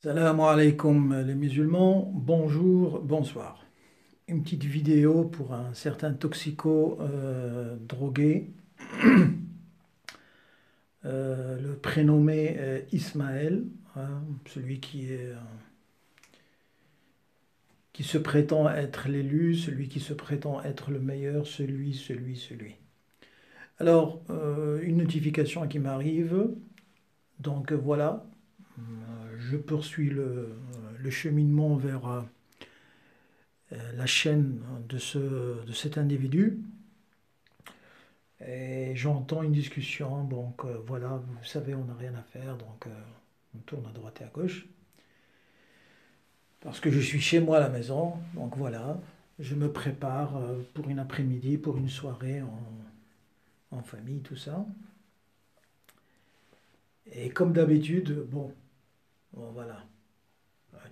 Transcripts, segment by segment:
Salam alaikum les musulmans, bonjour, bonsoir. Une petite vidéo pour un certain toxico drogué, le prénommé Ismaël, hein, celui qui se prétend être l'élu, celui qui se prétend être le meilleur, celui. Alors, une notification qui m'arrive, donc voilà, je poursuis le cheminement vers la chaîne de cet individu et j'entends une discussion. Donc voilà, vous savez, on n'a rien à faire, donc on tourne à droite et à gauche. Parce que je suis chez moi à la maison, donc voilà, je me prépare pour une après-midi, pour une soirée en famille, tout ça. Et comme d'habitude, bon, voilà,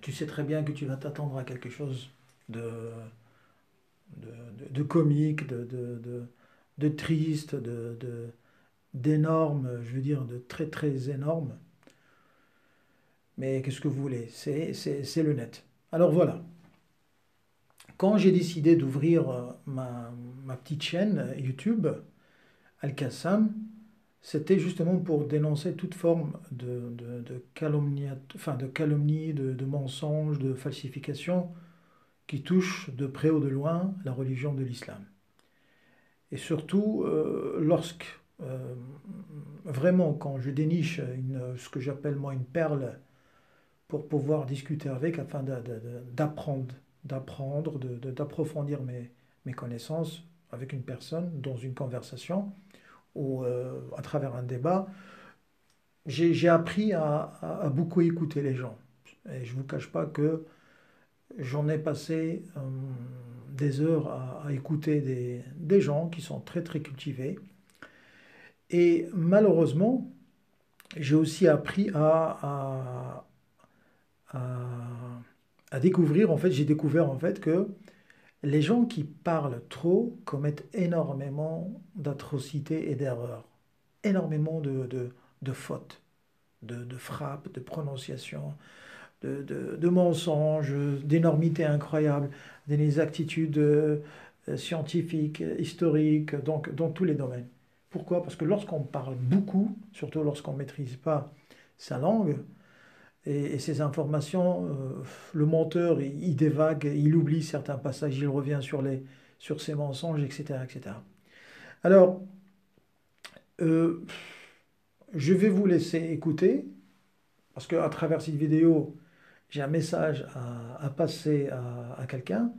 tu sais très bien que tu vas t'attendre à quelque chose de, de comique, de triste, d'énorme, je veux dire de très très énorme. Mais qu'est-ce que vous voulez? C'est le net. Alors voilà, quand j'ai décidé d'ouvrir ma petite chaîne YouTube, Al-Qassam, c'était justement pour dénoncer toute forme de calomnie, enfin de calomnie, de mensonge, de falsification qui touche de près ou de loin la religion de l'islam. Et surtout, lorsque vraiment, quand je déniche ce que j'appelle moi une perle pour pouvoir discuter avec afin d'apprendre, d'approfondir mes connaissances avec une personne dans une conversation ou à travers un débat, j'ai appris à beaucoup écouter les gens. Et je ne vous cache pas que j'en ai passé des heures à écouter des gens qui sont très très cultivés. Et malheureusement, j'ai aussi appris à, à découvrir, en fait, j'ai découvert en fait que les gens qui parlent trop commettent énormément d'atrocités et d'erreurs, énormément de fautes, de frappes, de prononciations, de mensonges, d'énormités incroyables, des actitudes scientifiques, historiques, donc dans tous les domaines. Pourquoi? Parce que lorsqu'on parle beaucoup, surtout lorsqu'on ne maîtrise pas sa langue, et ces informations, le menteur, il dévague, il oublie certains passages, il revient sur ses mensonges, etc., etc. Alors, euh, je vais vous laisser écouter, parce qu'à travers cette vidéo, j'ai un message à passer à quelqu'un,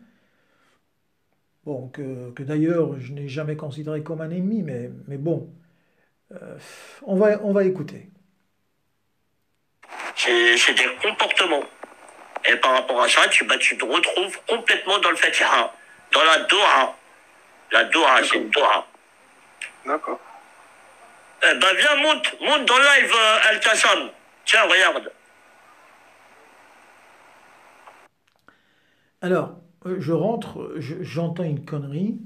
bon, que d'ailleurs je n'ai jamais considéré comme un ennemi, mais bon, euh, on va écouter. C'est des comportements. Et par rapport à ça, tu te retrouves complètement dans le Fatiha, dans la Dora. La Dora, c'est une Dora. D'accord. Eh ben viens, monte dans le live Al-Qassam. Tiens, regarde. Alors, je rentre, j'entends une connerie,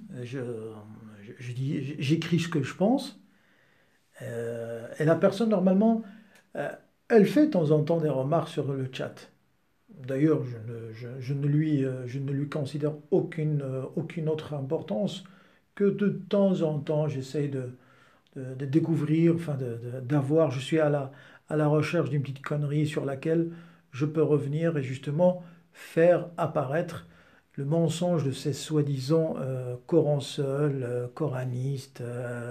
j'écris ce que je pense, et la personne, normalement, euh, elle fait de temps en temps des remarques sur le chat. D'ailleurs, je ne lui considère aucune autre importance que de temps en temps, j'essaye de découvrir, enfin d'avoir, je suis à la recherche d'une petite connerie sur laquelle je peux revenir et justement faire apparaître le mensonge de ces soi-disant Coran seul, coranistes,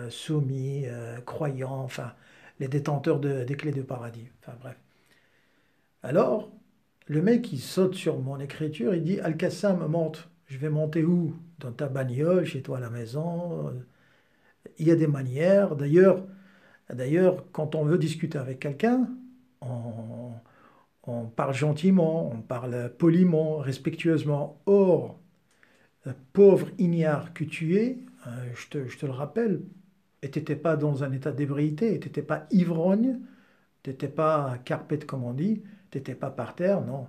soumis, croyants, enfin les détenteurs des clés du paradis. Enfin bref. Alors, le mec il saute sur mon écriture, il dit Al-Qassam monte. Je vais monter où? Dans ta bagnole, chez toi à la maison. Il y a des manières. D'ailleurs, quand on veut discuter avec quelqu'un, on, on parle gentiment, on parle poliment, respectueusement. Or, pauvre ignare que tu es, je te le rappelle, et tu n'étais pas dans un état d'ébriété, tu n'étais pas ivrogne, tu n'étais pas carpette comme on dit, tu n'étais pas par terre, non.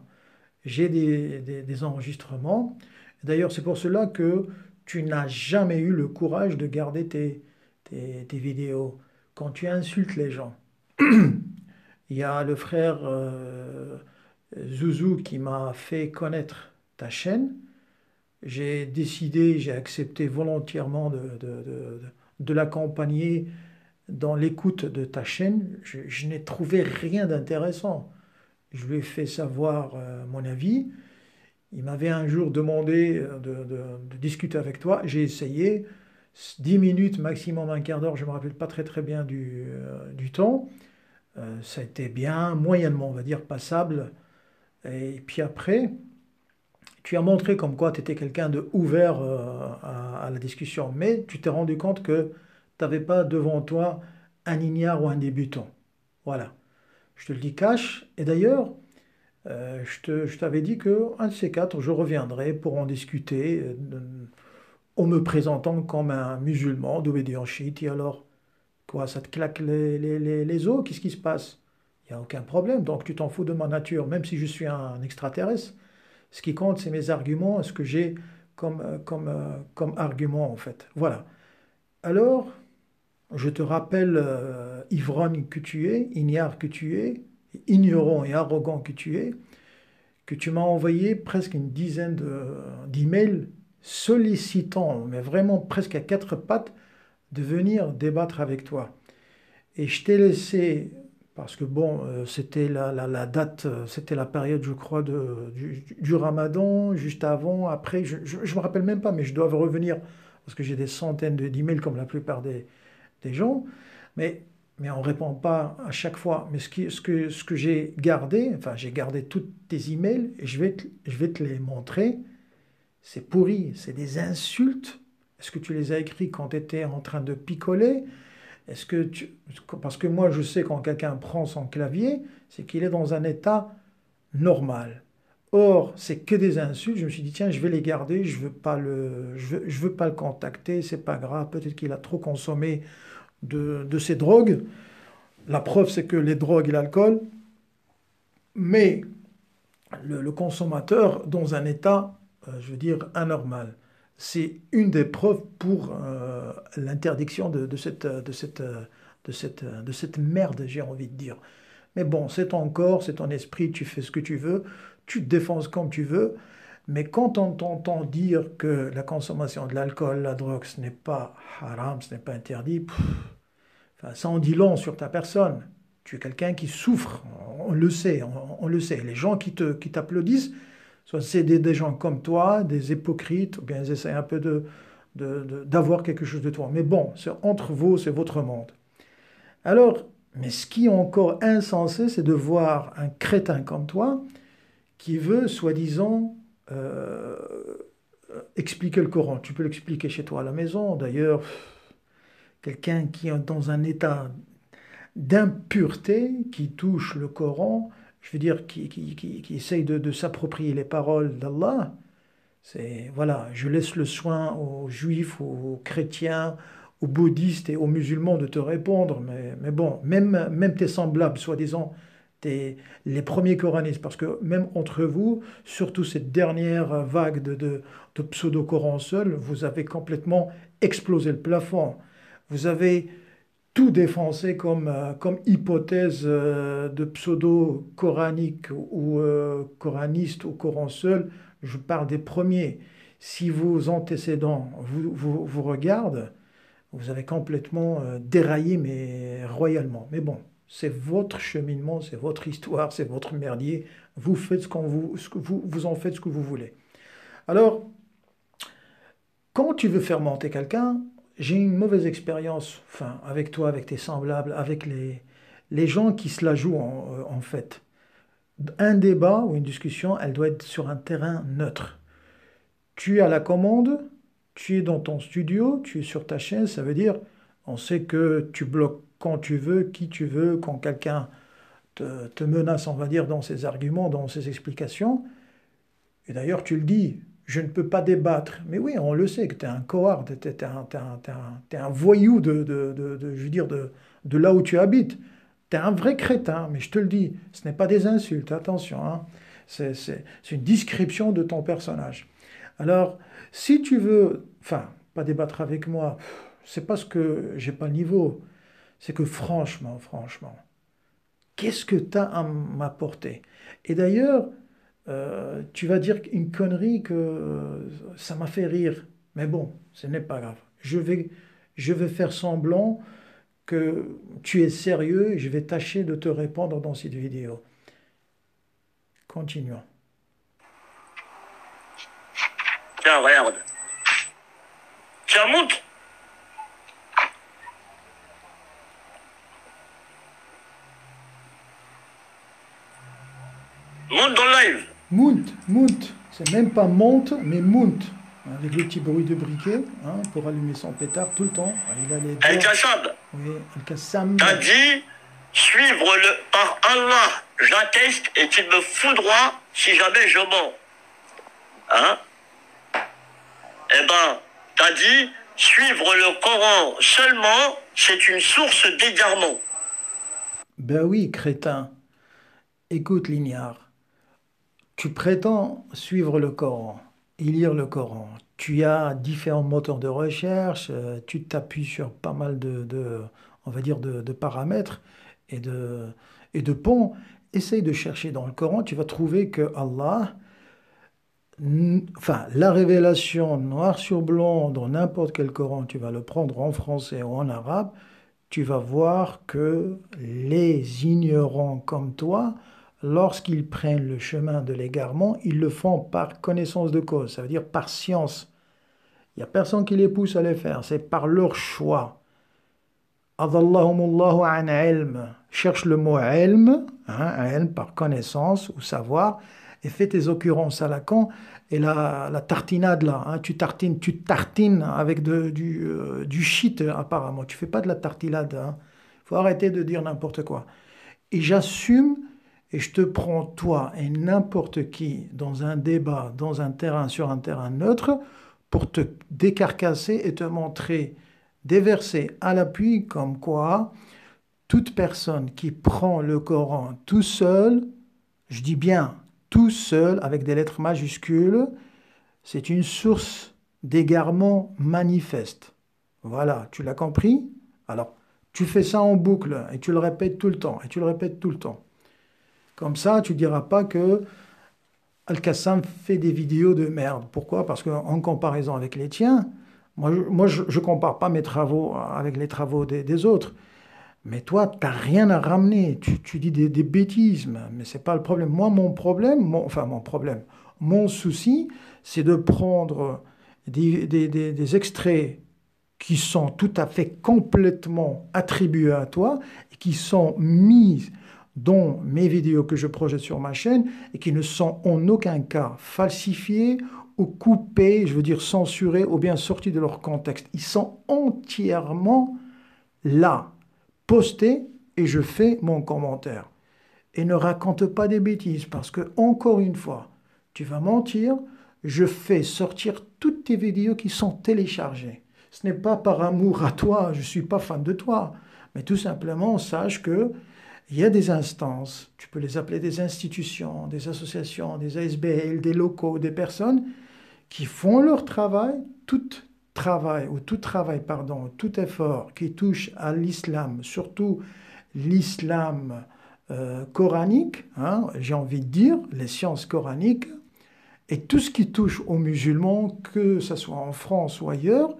J'ai des enregistrements. D'ailleurs, c'est pour cela que tu n'as jamais eu le courage de garder tes vidéos. Quand tu insultes les gens, il y a le frère Zouzou qui m'a fait connaître ta chaîne. J'ai décidé, j'ai accepté volontairement de l'accompagner dans l'écoute de ta chaîne. Je n'ai trouvé rien d'intéressant. Je lui ai fait savoir mon avis. Il m'avait un jour demandé de discuter avec toi. J'ai essayé. 10 minutes, maximum un quart d'heure, je ne me rappelle pas très très bien du temps. Ça a été bien, moyennement, on va dire, passable. Et puis après, tu as montré comme quoi tu étais quelqu'un de ouvert à la discussion, mais tu t'es rendu compte que tu n'avais pas devant toi un ignare ou un débutant. Voilà, je te le dis cash. Et d'ailleurs, je t'avais dit que un de ces quatre, je reviendrai pour en discuter en me présentant comme un musulman d'obédience chiite. Et alors, quoi, ça te claque les os? Qu'est-ce qui se passe? Il n'y a aucun problème. Donc tu t'en fous de ma nature, même si je suis un extraterrestre. Ce qui compte, c'est mes arguments, ce que j'ai comme argument, en fait. Voilà. Alors, je te rappelle, ivrogne que tu es, ignare que tu es, ignorant et arrogant que tu m'as envoyé presque une dizaine d'emails sollicitant, mais vraiment presque à quatre pattes, de venir débattre avec toi. Et je t'ai laissé, parce que bon, c'était la date, c'était la période, je crois, du Ramadan, juste avant, après, je ne me rappelle même pas, mais je dois revenir, parce que j'ai des centaines d'emails comme la plupart des gens, mais, mais on ne répond pas à chaque fois. Mais ce que j'ai gardé, enfin, j'ai gardé tous tes emails, et je vais te les montrer, c'est pourri, c'est des insultes. Est-ce que tu les as écrits quand tu étais en train de picoler? Est-ce que tu... Parce que moi, je sais quand quelqu'un prend son clavier, c'est qu'il est dans un état normal. Or, c'est que des insultes. Je me suis dit, tiens, je vais les garder, je veux pas le contacter, c'est pas grave, peut-être qu'il a trop consommé de ces drogues. La preuve, c'est que les drogues et l'alcool, mais le consommateur dans un état, je veux dire, anormal. C'est une des preuves pour l'interdiction de cette merde, j'ai envie de dire. Mais bon, c'est ton corps, c'est ton esprit, tu fais ce que tu veux, tu te défenses comme tu veux, mais quand on t'entend dire que la consommation de l'alcool, la drogue, ce n'est pas haram, ce n'est pas interdit, enfin, ça en dit long sur ta personne. Tu es quelqu'un qui souffre, on le sait, on le sait. Les gens qui t'applaudissent, soit c'est des gens comme toi, des hypocrites, ou bien ils essaient un peu d'avoir quelque chose de toi. Mais bon, c'est entre vous, c'est votre monde. Alors, mais ce qui est encore insensé, c'est de voir un crétin comme toi qui veut, soi-disant, expliquer le Coran. Tu peux l'expliquer chez toi à la maison. D'ailleurs, quelqu'un qui est dans un état d'impureté, qui touche le Coran, je veux dire, qui essaye de s'approprier les paroles d'Allah, c'est, voilà, je laisse le soin aux juifs, aux chrétiens, aux bouddhistes et aux musulmans de te répondre, mais bon, même tes semblables, soi-disant, les premiers coranistes, parce que même entre vous, surtout cette dernière vague de pseudo-Coran seul, vous avez complètement explosé le plafond. Vous avez tout défoncé comme hypothèse de pseudo-coranique ou coraniste ou Coran seul. Je parle des premiers. Si vos antécédents vous regardent, vous avez complètement déraillé, mais royalement. Mais bon, c'est votre cheminement, c'est votre histoire, c'est votre merdier. Vous faites vous en faites ce que vous voulez. Alors, quand tu veux faire monter quelqu'un, j'ai une mauvaise expérience, enfin, avec toi, avec tes semblables, avec les gens qui se la jouent en fait. Un débat ou une discussion, elle doit être sur un terrain neutre. Tu es à la commande, tu es dans ton studio, tu es sur ta chaise, ça veut dire, on sait que tu bloques quand tu veux, qui tu veux, quand quelqu'un te menace, on va dire, dans ses arguments, dans ses explications. Et d'ailleurs, tu le dis, je ne peux pas débattre. Mais oui, on le sait que tu es un coward, tu es un voyou je veux dire, de là où tu habites. Tu es un vrai crétin, mais je te le dis, ce n'est pas des insultes, attention, hein. C'est une description de ton personnage. Alors, si tu veux, enfin, pas débattre avec moi, c'est parce que j'ai pas le niveau. C'est que franchement, qu'est-ce que tu as à m'apporter? Et d'ailleurs, tu vas dire une connerie que ça m'a fait rire. Mais bon, ce n'est pas grave. Je vais faire semblant que tu es sérieux et je vais tâcher de te répondre dans cette vidéo. Continuons. Tiens, regarde. Tiens, monte. Monte dans le live. Mount. C'est même pas monte, mais mount. Avec le petit bruit de briquet, hein, pour allumer son pétard tout le temps. Il a les doigts. El-Kassab, Oui, Al-Qassam. t'as dit suivre le par Allah, j'atteste et tu me foudroies si jamais je mens. Hein? Eh ben, t'as dit suivre le Coran seulement, c'est une source d'égarement. Ben oui, crétin. Écoute, l'ignare. Tu prétends suivre le Coran et lire le Coran. Tu as différents moteurs de recherche, tu t'appuies sur pas mal on va dire, de paramètres et de ponts. Essaye de chercher dans le Coran, tu vas trouver que Allah, enfin, la révélation noir sur blanc dans n'importe quel Coran, tu vas le prendre en français ou en arabe, tu vas voir que les ignorants comme toi, lorsqu'ils prennent le chemin de l'égarement, ils le font par connaissance de cause, ça veut dire par science. Il n'y a personne qui les pousse à le faire, c'est par leur choix. Adallahumullahu an ilm. Cherche le mot ilm, hein, ilm par connaissance ou savoir, et fais tes occurrences à Lacan. Et la tartinade là, hein, tu tartines avec du shit apparemment. Tu fais pas de la tartinade. Hein. Faut arrêter de dire n'importe quoi. Et j'assume et je te prends toi et n'importe qui dans un débat, dans un terrain, sur un terrain neutre, pour te décarcasser et te montrer des versets à l'appui comme quoi toute personne qui prend le Coran tout seul, je dis bien tout seul avec des lettres majuscules, c'est une source d'égarement manifeste. Voilà, tu l'as compris? Alors, tu fais ça en boucle et tu le répètes tout le temps, et tu le répètes tout le temps. Comme ça, tu ne diras pas que Al-Qassam fait des vidéos de merde. Pourquoi? Parce qu'en comparaison avec les tiens, moi je ne compare pas mes travaux avec les travaux des autres. Mais toi, tu n'as rien à ramener. Tu dis des bêtises, mais ce n'est pas le problème. Moi, mon souci, c'est de prendre des extraits qui sont tout à fait complètement attribués à toi et qui sont mis dans mes vidéos que je projette sur ma chaîne et qui ne sont en aucun cas falsifiés ou coupés, je veux dire censurés ou bien sortis de leur contexte. Ils sont entièrement là, postés, et je fais mon commentaire. Et ne raconte pas des bêtises parce que, encore une fois, tu vas mentir, je fais sortir toutes tes vidéos qui sont téléchargées. Ce n'est pas par amour à toi, je ne suis pas fan de toi, mais tout simplement, sache que il y a des instances, tu peux les appeler des institutions, des associations, des ASBL, des locaux, des personnes qui font leur travail, tout tout effort qui touche à l'islam, surtout l'islam coranique, hein, j'ai envie de dire, les sciences coraniques, et tout ce qui touche aux musulmans, que ce soit en France ou ailleurs,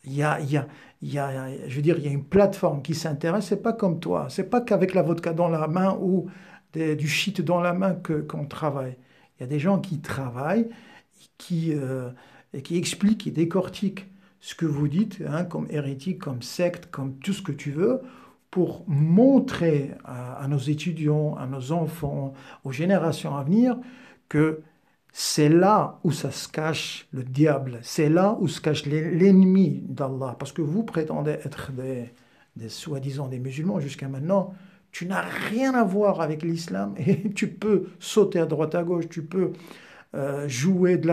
je veux dire, il y a une plateforme qui s'intéresse, c'est pas comme toi, c'est pas qu'avec la vodka dans la main ou du shit dans la main qu'on travaille. Il y a des gens qui travaillent et qui expliquent, qui décortiquent ce que vous dites, hein, comme hérétique, comme secte, comme tout ce que tu veux, pour montrer à nos étudiants, à nos enfants, aux générations à venir, que c'est là où ça se cache le diable, c'est là où se cache l'ennemi d'Allah. Parce que vous prétendez être des soi-disant des musulmans jusqu'à maintenant, tu n'as rien à voir avec l'islam et tu peux sauter à droite à gauche, tu peux jouer de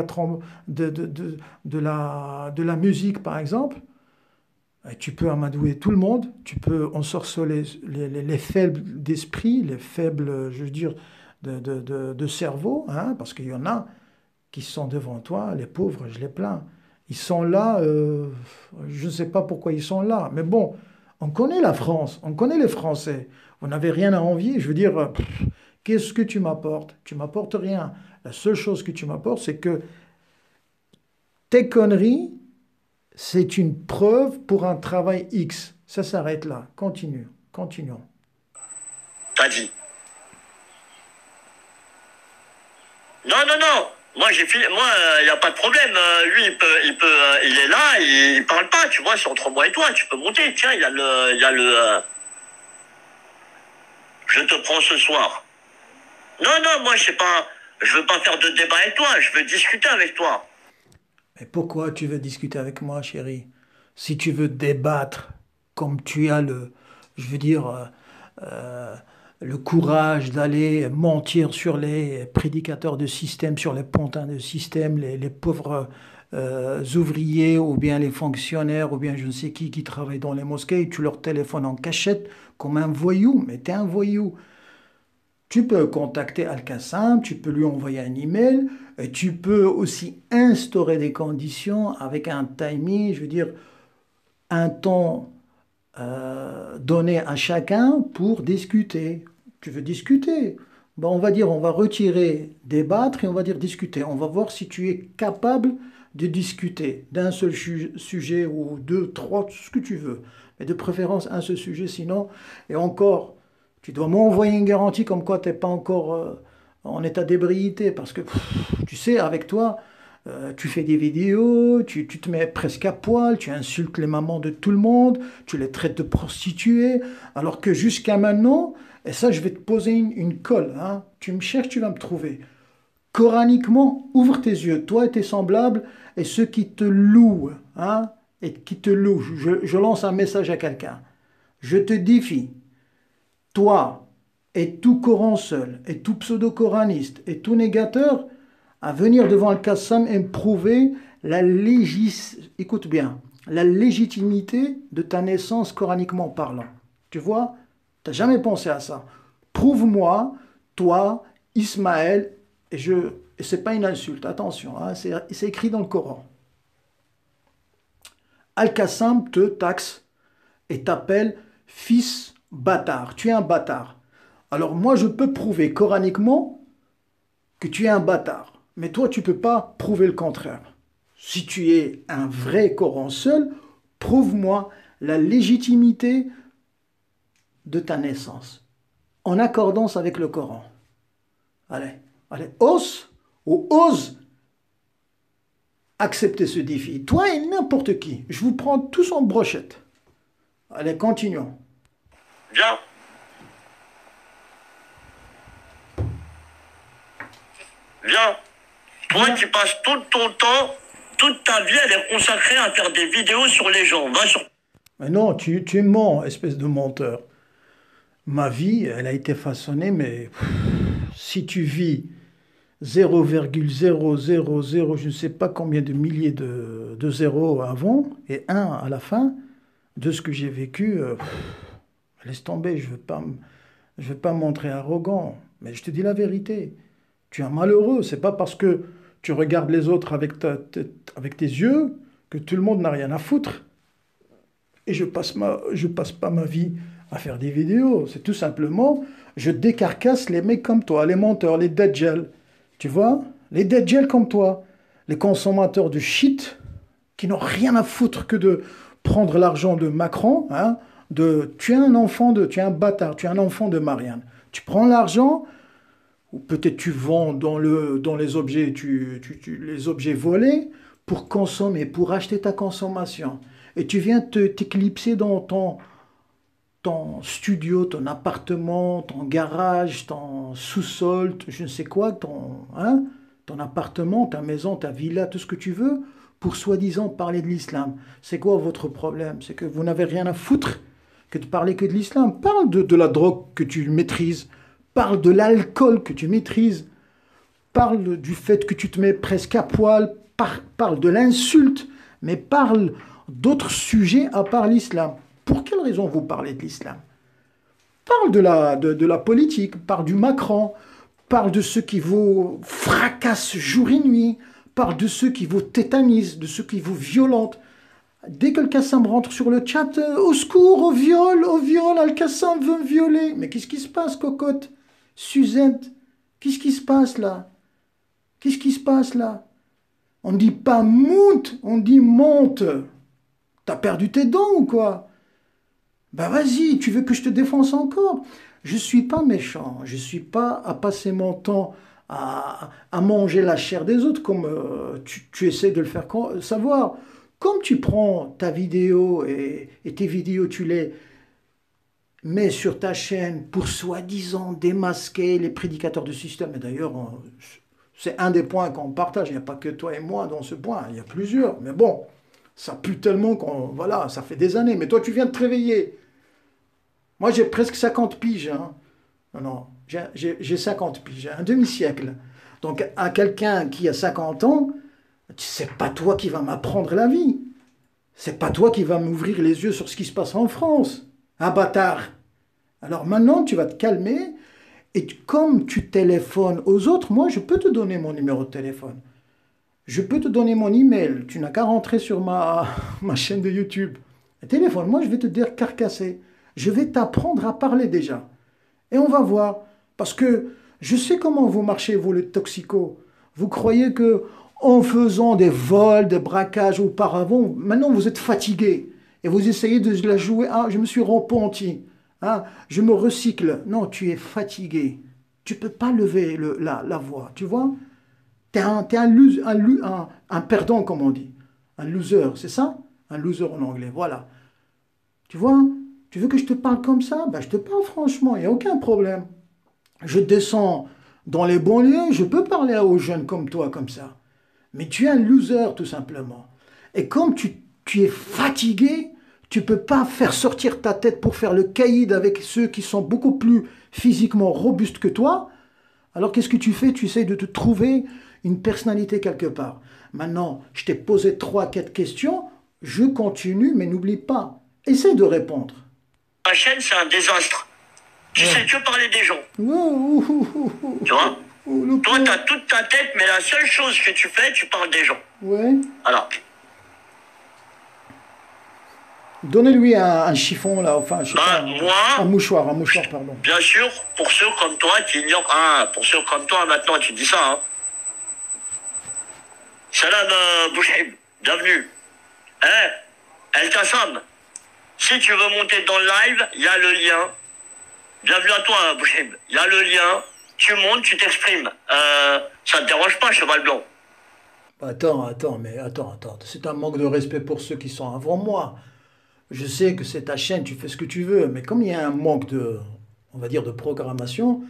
la musique par exemple, et tu peux amadouer tout le monde, tu peux ensorceler les faibles d'esprit, les faibles, je veux dire, de cerveau, hein, parce qu'il y en a qui sont devant toi, les pauvres, je les plains. Ils sont là, je ne sais pas pourquoi ils sont là, mais bon, on connaît la France, on connaît les Français, on n'avait rien à envier, je veux dire, Qu'est-ce que tu m'apportes? Tu m'apportes rien. La seule chose que tu m'apportes, c'est que tes conneries, c'est une preuve pour un travail X. Ça s'arrête là. Continue. Continuons. T'as dit. Non, non, non. Moi, j'ai fini. Moi, il n'y a pas de problème. Lui, il est là, il parle pas, tu vois, c'est entre moi et toi. Tu peux monter. Tiens, je te prends ce soir. Non, non, moi, je veux pas faire de débat avec toi. Je veux discuter avec toi. Mais pourquoi tu veux discuter avec moi, chérie? Si tu veux débattre comme tu as je veux dire, euh, le courage d'aller mentir sur les prédicateurs de système, sur les pantins de système, les pauvres ouvriers ou bien les fonctionnaires ou bien je ne sais qui travaillent dans les mosquées, tu leur téléphones en cachette comme un voyou, mais t'es un voyou. Tu peux contacter Al-Qassam, tu peux lui envoyer un email, et tu peux aussi instaurer des conditions avec un timing, je veux dire, un temps donné à chacun pour discuter. Tu veux discuter? Ben, on va dire, on va retirer débattre et on va dire discuter. On va voir si tu es capable de discuter d'un seul sujet ou deux, trois, tout ce que tu veux. Mais de préférence un seul sujet, sinon, et encore, tu dois m'envoyer une garantie comme quoi tu n'es pas encore en état d'ébriété. Parce que, tu sais, avec toi, tu fais des vidéos, tu te mets presque à poil, tu insultes les mamans de tout le monde, tu les traites de prostituées, alors que jusqu'à maintenant, et ça je vais te poser une colle, hein, tu me cherches, tu vas me trouver. Coraniquement, ouvre tes yeux, toi et tes semblables, et ceux qui te louent, hein, et qui te louent, je lance un message à quelqu'un. Je te défie, toi et tout Coran seul, et tout pseudo-coraniste, et tout négateur, à venir devant le Qassam et me prouver écoute bien, la légitimité de ta naissance coraniquement parlant. Tu vois, tu n'as jamais pensé à ça. Prouve-moi, toi, Ismaël, et c'est pas une insulte, attention, hein, c'est écrit dans le Coran. Al-Qassam te taxe et t'appelle fils bâtard. Tu es un bâtard. Alors moi, je peux prouver coraniquement que tu es un bâtard. Mais toi, tu ne peux pas prouver le contraire. Si tu es un vrai Coran seul, prouve-moi la légitimité de ta naissance, en accordance avec le Coran. Allez, ose accepter ce défi. Toi et n'importe qui, je vous prends tous en brochette. Allez, continuons. Viens. Viens. Toi, tu passes tout ton temps, toute ta vie, elle est consacrée à faire des vidéos sur les gens. Va sur... Mais non, tu mens, espèce de menteur. Ma vie, elle a été façonnée, mais si tu vis 0,000, je ne sais pas combien de milliers de zéros avant et un à la fin de ce que j'ai vécu, laisse tomber, je veux pas me montrer arrogant, mais je te dis la vérité. Tu es malheureux, c'est pas parce que tu regardes les autres avec tes yeux que tout le monde n'a rien à foutre. Et je passe pas ma vie à faire des vidéos. C'est tout simplement, je décarcasse les mecs comme toi, les menteurs, les dajjals. Tu vois? Les dajjals comme toi, les consommateurs de shit qui n'ont rien à foutre que de prendre l'argent de Macron, hein, tu es un bâtard, tu es un enfant de Marianne. Tu prends l'argent, ou peut-être tu vends dans les objets, les objets volés pour consommer, pour acheter ta consommation. Et tu viens t'éclipser dans ton studio, ton appartement, ton garage, ton sous-sol, je ne sais quoi, ton appartement, ta maison, ta villa, tout ce que tu veux, pour soi-disant parler de l'islam. C'est quoi votre problème? C'est que vous n'avez rien à foutre que de parler que de l'islam. Parle de la drogue que tu maîtrises, parle de l'alcool que tu maîtrises, parle du fait que tu te mets presque à poil, parle de l'insulte, mais parle d'autres sujets à part l'islam. Pour quelle raison vous parlez de l'islam? Parle de la politique, parle du Macron, parle de ceux qui vous fracassent jour et nuit, parle de ceux qui vous tétanisent, de ceux qui vous violentent. Dès que le Qassam rentre sur le chat, au secours, au viol, Al-Qassam veut me violer. Mais qu'est-ce qui se passe, cocotte? Suzette, qu'est-ce qui se passe là? Qu'est-ce qui se passe là? On ne dit pas monte, on dit monte. T'as perdu tes dents ou quoi? Ben vas-y, tu veux que je te défonce encore? Je suis pas méchant, je suis pas à passer mon temps à manger la chair des autres comme tu essaies de le faire savoir. Comme tu prends ta vidéo et tes vidéos, tu les mets sur ta chaîne pour soi-disant démasquer les prédicateurs du système. Et d'ailleurs, c'est un des points qu'on partage. Il n'y a pas que toi et moi dans ce point, il y a plusieurs. Mais bon, ça pue tellement qu'on... Voilà, ça fait des années. Mais toi, tu viens de te réveiller. Moi, j'ai presque 50 piges. Hein. Non, j'ai 50 piges, un demi-siècle. Donc, à quelqu'un qui a 50 ans, c'est pas toi qui vas m'apprendre la vie. C'est pas toi qui vas m'ouvrir les yeux sur ce qui se passe en France. Un bâtard. Alors maintenant, tu vas te calmer. Et comme tu téléphones aux autres, moi, je peux te donner mon numéro de téléphone. Je peux te donner mon email. Tu n'as qu'à rentrer sur ma chaîne de YouTube. Téléphone-moi, je vais te dire carcasser. Je vais t'apprendre à parler déjà. Et on va voir. Parce que je sais comment vous marchez, vous, les toxicos. Vous croyez que en faisant des vols, des braquages auparavant, maintenant vous êtes fatigué. Et vous essayez de la jouer. Ah, je me suis repenti. Ah, je me recycle. Non, tu es fatigué. Tu ne peux pas lever la voix. Tu vois? Tu es un perdant, comme on dit. Un loser, c'est ça? Un loser en anglais, voilà. Tu vois? Tu veux que je te parle comme ça? Ben, je te parle franchement, il n'y a aucun problème. Je descends dans les banlieues, je peux parler aux jeunes comme toi, comme ça. Mais tu es un loser, tout simplement. Et comme tu es fatigué, tu ne peux pas faire sortir ta tête pour faire le caïd avec ceux qui sont beaucoup plus physiquement robustes que toi. Alors qu'est-ce que tu fais? Tu essayes de te trouver une personnalité quelque part. Maintenant, je t'ai posé 3, 4 questions. Je continue, mais n'oublie pas. Essaye de répondre. La chaîne, c'est un désastre. Tu sais que parler des gens. Tu vois? Toi, tu as toute ta tête, mais la seule chose que tu fais, tu parles des gens. Ouais. Alors. Donnez-lui un chiffon, là, enfin, je sais pas, moi, un mouchoir, pardon. Bien sûr, pour ceux comme toi qui ignorent... Ah, pour ceux comme toi, maintenant, tu dis ça, hein. Salam Bouchib, bienvenue. El Kassam, si tu veux monter dans le live, il y a le lien. Bienvenue à toi, Bouchib. Il y a le lien. Tu montes, tu t'exprimes. Ça te dérange pas, cheval blanc? Attends. C'est un manque de respect pour ceux qui sont avant moi. Je sais que c'est ta chaîne, tu fais ce que tu veux, mais comme il y a un manque de, on va dire, de programmation,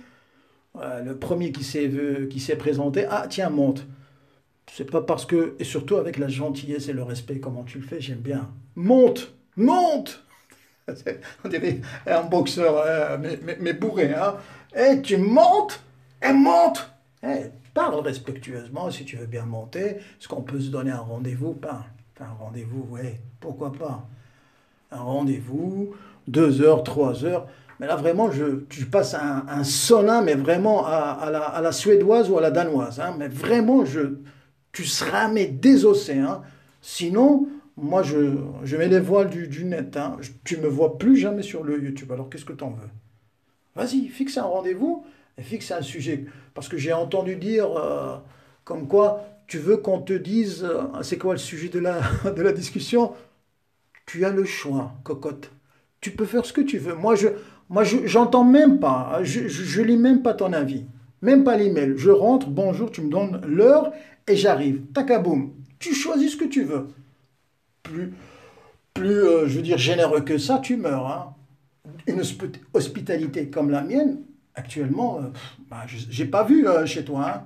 le premier qui s'est présenté, ah tiens, monte. C'est pas parce que, et surtout avec la gentillesse et le respect, comment tu le fais, j'aime bien. Monte! On dirait un boxeur, mais bourré, hein. Eh, tu montes! Et monte! Eh, parle respectueusement si tu veux bien monter. Est-ce qu'on peut se donner un rendez-vous? Pas un rendez-vous, oui, pourquoi pas? Un rendez-vous, 2 heures, 3 heures. Mais là, vraiment, tu passes un sauna, mais vraiment à la suédoise ou à la danoise. Hein. Mais vraiment, tu seras mais désossé. Hein. Sinon, moi, je mets les voiles du net. Hein. Tu ne me vois plus jamais sur le YouTube. Alors, qu'est-ce que tu en veux? Vas-y, fixe un rendez-vous et fixe un sujet. Parce que j'ai entendu dire, comme quoi, tu veux qu'on te dise, c'est quoi le sujet de la discussion? Tu as le choix, cocotte. Tu peux faire ce que tu veux. Moi, j'entends même pas. Je lis même pas ton avis. Même pas l'email. Je rentre, bonjour, tu me donnes l'heure et j'arrive. Takaboum. Tu choisis ce que tu veux. Plus je veux dire, généreux que ça, tu meurs. Hein. Une hospitalité comme la mienne, actuellement, j'ai pas vu chez toi. Hein.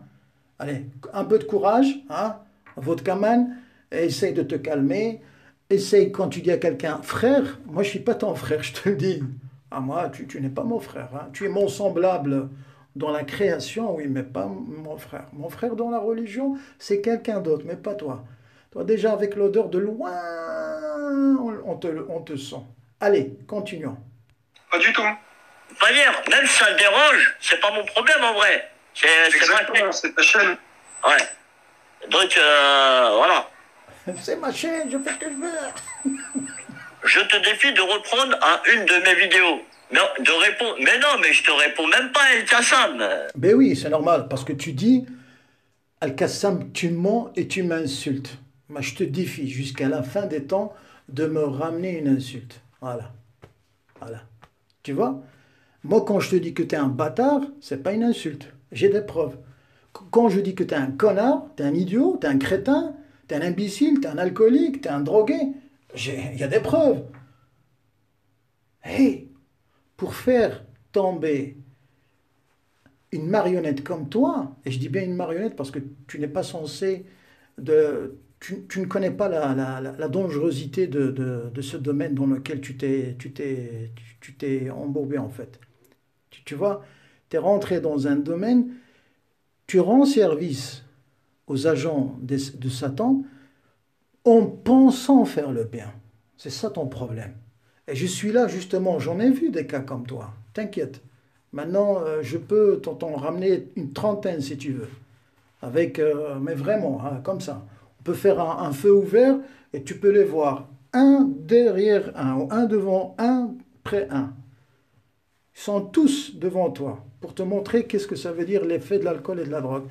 Allez, un peu de courage, hein, vodka man, et essaye de te calmer. Essaye quand tu dis à quelqu'un, frère, moi je suis pas ton frère, je te le dis. Ah, moi, tu n'es pas mon frère. Hein. Tu es mon semblable dans la création, oui, mais pas mon frère. Mon frère dans la religion, c'est quelqu'un d'autre, mais pas toi. Toi, déjà, avec l'odeur de loin, on te sent. Allez, continuons. Pas du tout. Pas dire, même si ça te dérange, c'est pas mon problème en vrai. C'est ta chaîne. Ouais. Donc, voilà. C'est ma chaîne, je fais ce que je veux. Je te défie de reprendre une de mes vidéos. Non, de répondre. Mais non, mais je te réponds même pas, El Kassam. Ben oui, c'est normal, parce que tu dis, Al-Qassam, tu mens et tu m'insultes. Moi, je te défie jusqu'à la fin des temps de me ramener une insulte. Voilà, voilà. Tu vois? Moi, quand je te dis que tu es un bâtard, c'est pas une insulte. J'ai des preuves. Quand je dis que tu es un connard, tu es un idiot, tu es un crétin, tu es un imbécile, tu es un alcoolique, tu es un drogué, il y a des preuves. Hey, pour faire tomber une marionnette comme toi, et je dis bien une marionnette parce que tu n'es pas censé tu ne connais pas la dangerosité de ce domaine dans lequel tu t'es embourbé en fait. Tu vois, tu es rentré dans un domaine, tu rends service aux agents de Satan en pensant faire le bien. C'est ça ton problème. Et je suis là justement, j'en ai vu des cas comme toi. T'inquiète. Maintenant, je peux t'en ramener une trentaine si tu veux. Avec, mais vraiment, hein, comme ça. On peut faire un feu ouvert et tu peux les voir un derrière un, ou un devant un, près un. Ils sont tous devant toi pour te montrer qu'est-ce que ça veut dire l'effet de l'alcool et de la drogue.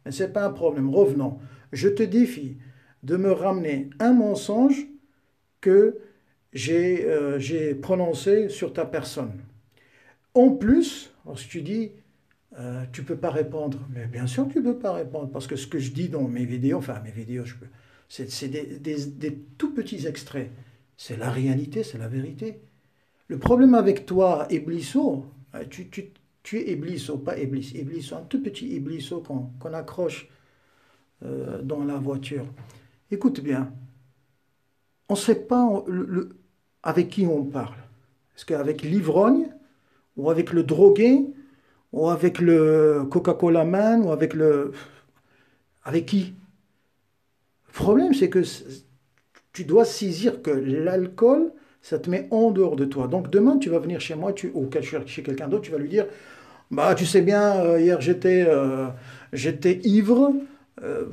Mais ce n'est pas un problème. Revenons. Je te défie de me ramener un mensonge que j'ai prononcé sur ta personne. En plus, lorsque tu dis, tu ne peux pas répondre, mais bien sûr que tu ne peux pas répondre, parce que ce que je dis dans mes vidéos, enfin mes vidéos, c'est des tout petits extraits. C'est la réalité, c'est la vérité. Le problème avec toi, Iblisso, tu es Iblisso, pas Iblis. Iblisso, un tout petit Iblisso qu'on accroche dans la voiture. Écoute bien, on ne sait pas avec qui on parle. Est-ce qu'avec l'ivrogne, ou avec le drogué, ou avec le Coca-Cola Man, ou avec le... Avec qui? Le problème, c'est que tu dois saisir que l'alcool, ça te met en dehors de toi. Donc demain, tu vas venir chez moi, ou chez quelqu'un d'autre, tu vas lui dire, bah tu sais bien, hier j'étais ivre, euh,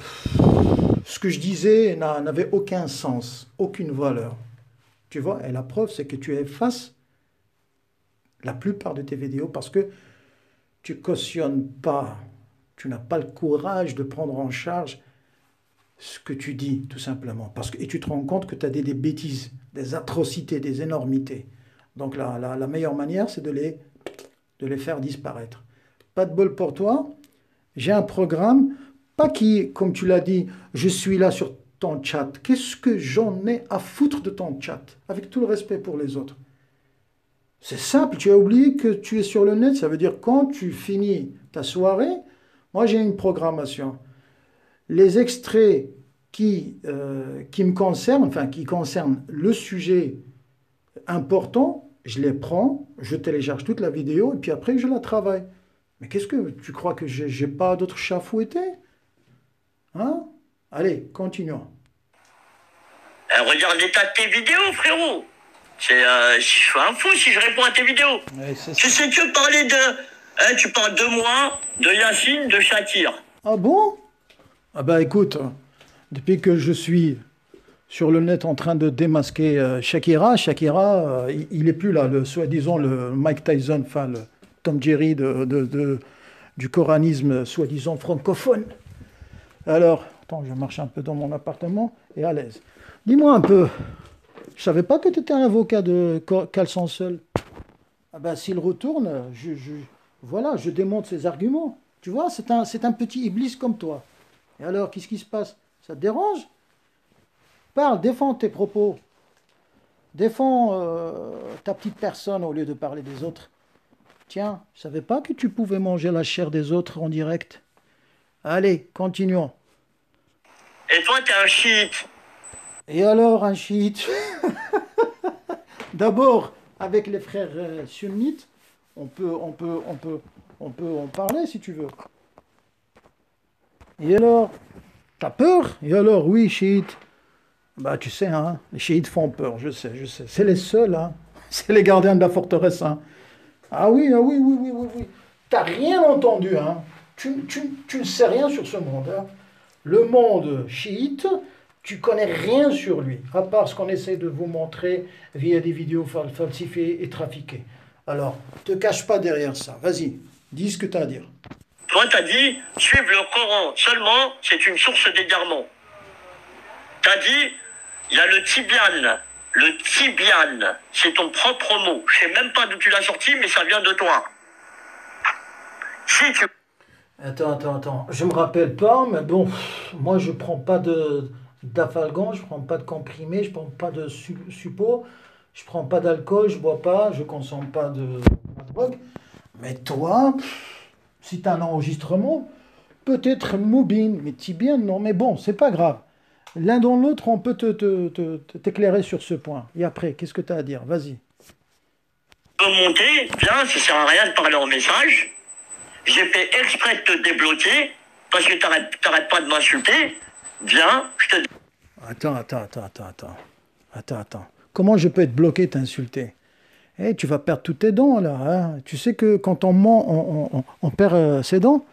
ce que je disais n'avait aucun sens, aucune valeur. Tu vois, et la preuve, c'est que tu effaces la plupart de tes vidéos parce que tu cautionnes pas, tu n'as pas le courage de prendre en charge ce que tu dis, tout simplement. Et tu te rends compte que tu as des bêtises, des atrocités, des énormités. Donc la meilleure manière, c'est de les faire disparaître. Pas de bol pour toi, j'ai un programme, pas qui, comme tu l'as dit, je suis là sur ton chat. Qu'est-ce que j'en ai à foutre de ton chat, avec tout le respect pour les autres? C'est simple, tu as oublié que tu es sur le net, ça veut dire quand tu finis ta soirée, moi j'ai une programmation. Les extraits qui me concernent, enfin qui concernent le sujet important, je les prends, je télécharge toute la vidéo et puis après je la travaille. Mais qu'est-ce que tu crois que j'ai pas d'autre chat à fouetter? Hein? Allez, continuons. Regarde l'état de tes vidéos, frérot. Je suis un fou si je réponds à tes vidéos. Ouais, Tu sais que parler de... tu parles de moi, de Yacine, de Shakir. Ah bon? Ah bah écoute, depuis que je suis sur le net en train de démasquer Shakira, il n'est plus là, soi-disant le Mike Tyson, enfin le Tom Jerry du coranisme soi-disant francophone. Alors, attends, je marche un peu dans mon appartement et à l'aise. Dis-moi un peu, je savais pas que tu étais un avocat de caleçon seul. Ah ben s'il retourne, voilà, je démonte ses arguments. Tu vois, c'est un petit iblis comme toi. Et alors, qu'est-ce qui se passe? Ça te dérange? Parle, défends tes propos. Défends ta petite personne au lieu de parler des autres. Tiens, je savais pas que tu pouvais manger la chair des autres en direct. Allez, continuons. Et toi, t'es un chiite. Et alors, un chiite? D'abord, avec les frères sunnites, on peut en parler si tu veux. Et alors, t'as peur? Et alors, oui, chiite. Bah, tu sais, hein, les chiites font peur, je sais. C'est les seuls, hein. C'est les gardiens de la forteresse, hein. Ah oui, ah oui, oui, oui, oui, oui. T'as rien entendu, hein. Tu ne sais rien sur ce monde, hein. Le monde chiite, tu connais rien sur lui, à part ce qu'on essaie de vous montrer via des vidéos falsifiées et trafiquées. Alors, te cache pas derrière ça. Vas-y, dis ce que tu as à dire. Toi, tu as dit, suivre le Coran seulement, c'est une source d'égarement. Tu as dit, il y a le tibian. Le tibian, c'est ton propre mot. Je sais même pas d'où tu l'as sorti, mais ça vient de toi. Si tu... Attends. Je me rappelle pas, mais bon, moi je prends pas d'afalgan, je prends pas de comprimé, je prends pas de suppo, je prends pas d'alcool, je bois pas, je consomme pas de drogue. Mais toi, si tu as un enregistrement, peut-être Moubine, mais Tibien, non, mais bon, c'est pas grave. L'un dans l'autre, on peut t'éclairer sur ce point. Et après, qu'est-ce que tu as à dire? Vas-y. peux monter, viens, ça sert à rien de parler en message. J'ai fait exprès de te débloquer, parce que t'arrêtes pas de m'insulter. Viens, je te... Attends. Comment je peux être bloqué, t'insulter? Eh, tu vas perdre toutes tes dents, là. Hein. Tu sais que quand on ment, on perd ses dents.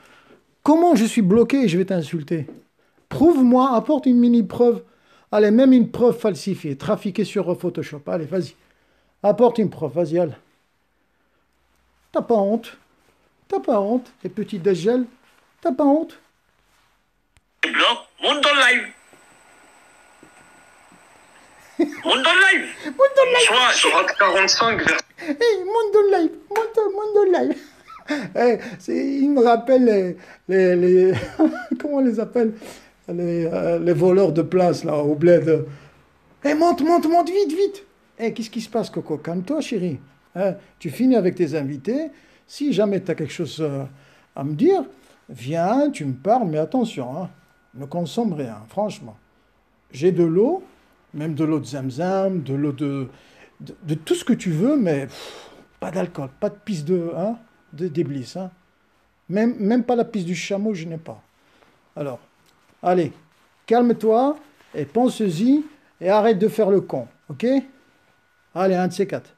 Comment je suis bloqué et je vais t'insulter? Prouve-moi, apporte une mini-preuve. Allez, même une preuve falsifiée, trafiquée sur Photoshop. Allez, vas-y. Apporte une preuve, vas-y, allez. T'as pas honte? T'as pas honte, les petits dégels? T'as pas honte? bloque, monte dans le live. Monte dans le live. Monte dans le live. Soit sur Acte 45 vers... Hey, monte dans le live. Monte dans le live. Hey, il me rappelle les comment on les appelle? Les voleurs de place, là, au bled. Hey, monte, vite. Hey, qu'est-ce qui se passe, Coco? Calme-toi, chérie. Hein, tu finis avec tes invités. Si jamais tu as quelque chose à me dire, viens, tu me parles, mais attention, hein, ne consomme rien, franchement. J'ai de l'eau, même de l'eau de Zamzam, de l'eau de tout ce que tu veux, mais pas d'alcool, pas de pisse d'éblis. Hein. Même pas la pisse du chameau, je n'ai pas. Alors, allez, calme-toi et pense-y et arrête de faire le con, ok? Allez, un de ces quatre.